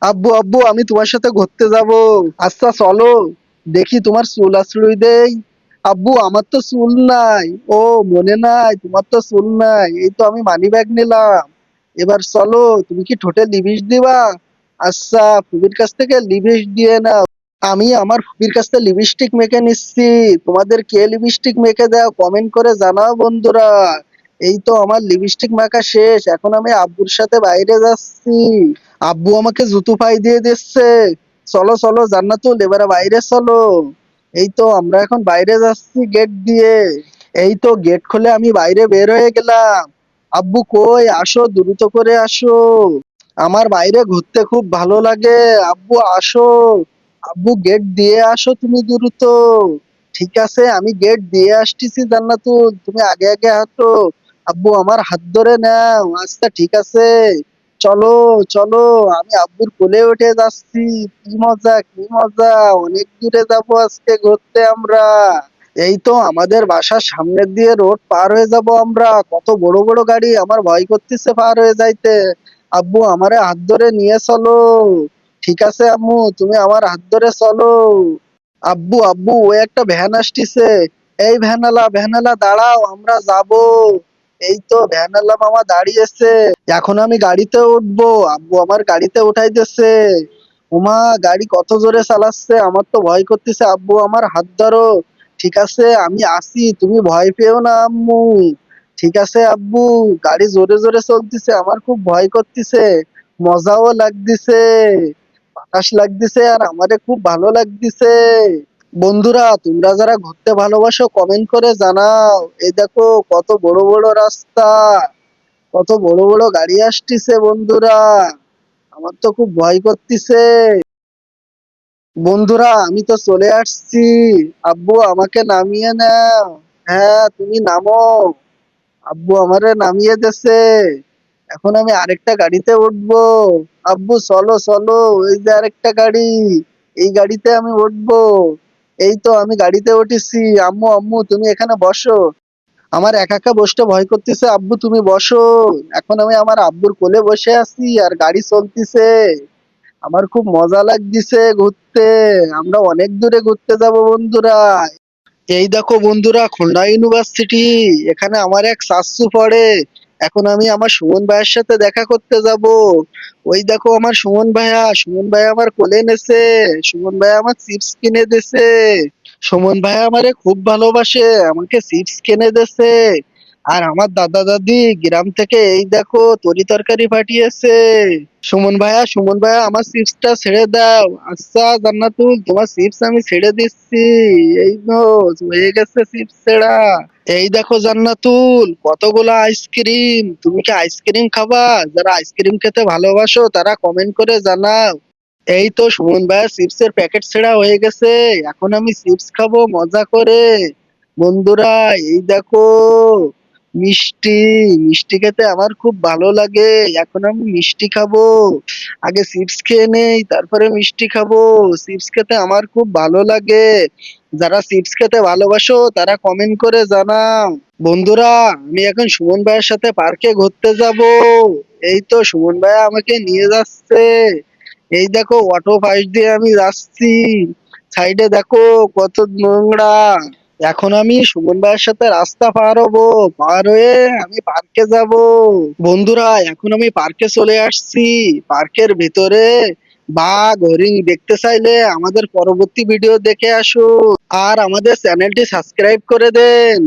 আব্বু আব্বু আমি তোমার সাথে ঘুরতে যাব। আচ্ছা চলো, দেখি তোমার চুল আঁচড়ুই দেই। আব্বু আমার তো চুল নাই। ও, মনে নাই তোমার তো চুল নাই, এই তো আমি মানি ব্যাগ নিলাম। এবার চলো, তুমি কি ঠোঁটে লিপস্টিক দিবা? আচ্ছা, ফুবির কাছ থেকে লিপস্টিক দিয়ে নাও। আমি আমার ফুবির কাছ থেকে লিপস্টিক মেখে নিচ্ছি। তোমাদের কে লিপস্টিক মেখে দাও কমেন্ট করে জানাও বন্ধুরা। এই তো আমার লিপস্টিক মাখা শেষ, এখন আমি আব্বুর সাথে বাইরে যাচ্ছি। আব্বু আমাকে জুতো পাই দিয়ে দিচ্ছে। চলো চলো জান্নাতুল, এবারে বাইরে চলো। এই তো আমরা এখন বাইরে যাচ্ছি গেট দিয়ে। এই তো গেট খুলে আমি বাইরে বের হয়ে গেলাম। আব্বু কই, আসো দ্রুত করে আসো। আমার বাইরে ঘুরতে খুব ভালো লাগে। আব্বু আসো। আব্বু গেট দিয়ে আসো তুমি দ্রুত। ঠিক আছে, আমি গেট দিয়ে আসতেছি জান্নাতুল, তুমি আগে আগে হাঁটো। আব্বু আমার হাত ধরে নাও। আচ্ছা ঠিক আছে, চলো চলো। আমি আব্বুর কোলে উঠে যাচ্ছি। কি মজা কি মজা, অনেক দূরে যাবো আজকে ঘুরতে আমরা। এই তো আমাদের বাসার সামনের দিয়ে রোড পার হয়ে যাব আমরা। কত বড় বড় গাড়ি, আমার ভয় করতেছে পার হয়ে যাইতে। আব্বু আমারে হাত ধরে নিয়ে চলো। ঠিক আছে আম্মু, তুমি আমার হাত ধরে চলো। আব্বু আব্বু, ওই একটা ভ্যান আসতেছে। এই ভ্যানালা ভ্যানালা দাঁড়াও, আমরা যাব। এই তো ভ্যানালা মামা দাঁড়িয়েছে। এখন আমি গাড়িতে উঠবো। আব্বু আমার গাড়িতে উঠাই দিচ্ছে। ওমা, গাড়ি কত জোরে চালাচ্ছে, আমার তো ভয় করতেছে। আব্বু আমার হাত ধরো। ঠিক আছে আমি আসি, তুমি ভয় পেও না আম্মু। ঠিক আছে আব্বু। গাড়ি জোরে জোরে চলতেছে, আমার খুব ভয় করতেছে। মজাও লাগতেছে, বাতাস লাগতেছে, আর আমারে খুব ভালো লাগতেছে। বন্ধুরা, তোমরা যারা ঘুরতে ভালোবাসো কমেন্ট করে জানাও। এই দেখো কত বড় বড় রাস্তা, কত বড় বড় গাড়ি আসতেছে বন্ধুরা। আমার তো খুব ভয় করতেছে। বন্ধুরা আমি তো চলে আসছি। আব্বু আমাকে নামিয়ে নাও। হ্যাঁ তুমি নামো। আব্বু আমারে নামিয়ে দিছে। এখন আমি আরেকটা গাড়িতে উঠবো। আব্বু চলো চলো, ওই যে আরেকটা গাড়ি, এই গাড়িতে আমি উঠবো। এই তো আমি গাড়িতে উঠেছি। আম্মু আম্মু তুমি এখানে বসো। আমার একা একা বসতে ভয় করতেছে, আব্বু তুমি বসো। এখন আমি আমার আব্বুর কোলে বসে আছি আর গাড়ি চলতিছে। আমার খুব মজা লাগতেছে ঘুরতে। আমরা অনেক দূরে ঘুরতে যাব বন্ধুরা। এই দেখো বন্ধুরা, খুলনা ইউনিভার্সিটি। এখানে আমার এক চাচ্চু পড়ে। এখন আমি আমার সুমন ভাইয়ের সাথে দেখা করতে যাব। ওই দেখো আমার সুমন ভাইয়া, সুমন ভাইয়া আমার কোলে এনেছে। সুমন ভাইয়া আমার চিপস কিনে দিছে। সুমন ভাইয়া আমারে খুব ভালোবাসে, আমাকে চিপস কিনে দিছে। আর আমার দাদা দাদি গ্রাম থেকে এই দেখো তরি তরকারি পাঠিয়েছে। সুমন ভাইয়া আমার চিপসটা ছেড়ে দাও। আচ্ছা জান্নাতুল, তোমার চিপস আমি ছেড়ে দিচ্ছি। এই তো হয়ে গেছে চিপস ছেড়া। এই দেখো জান্নাতুল, কতগুলো আইসক্রিম। তুমি কি আইসক্রিম খাবা? যারা আইসক্রিম খেতে ভালোবাসো তারা কমেন্ট করে জানাও। এই তো সুমন ভাইয়ের চিপসের প্যাকেট ছেঁড়া হয়ে গেছে। এখন আমি চিপস খাবো মজা করে। বন্ধুরা এই দেখো মিষ্টি। মিষ্টি খেতে আমার খুব ভালো লাগে। এখন আমি মিষ্টি খাবো। আগে চিপস খেয়ে নেই, তারপরে মিষ্টি খাবো। চিপস খেতে আমার খুব ভালো লাগে। যারা চিপস খেতে ভালোবাসো তারা কমেন্ট করে জানাও। বন্ধুরা আমি এখন সুমন ভাইয়ের সাথে পার্কে ঘুরতে যাব। এই তো সুমন ভাইয়া আমাকে নিয়ে যাচ্ছে। এই দেখো অটো পাশ দিয়ে আমি যাচ্ছি। সাইডে দেখো কত নোংরা। এখন আমি সুমন ভাইয়ের সাথে রাস্তা পার হবো। পার হয়ে আমি পার্কে যাব। বন্ধুরা এখন আমি পার্কে চলে আসছি। পার্কের ভিতরে বাঘ হরিণ দেখতে চাইলে আমাদের পরবর্তী ভিডিও দেখে আসুন। আর আমাদের চ্যানেলটি সাবস্ক্রাইব করে দেন।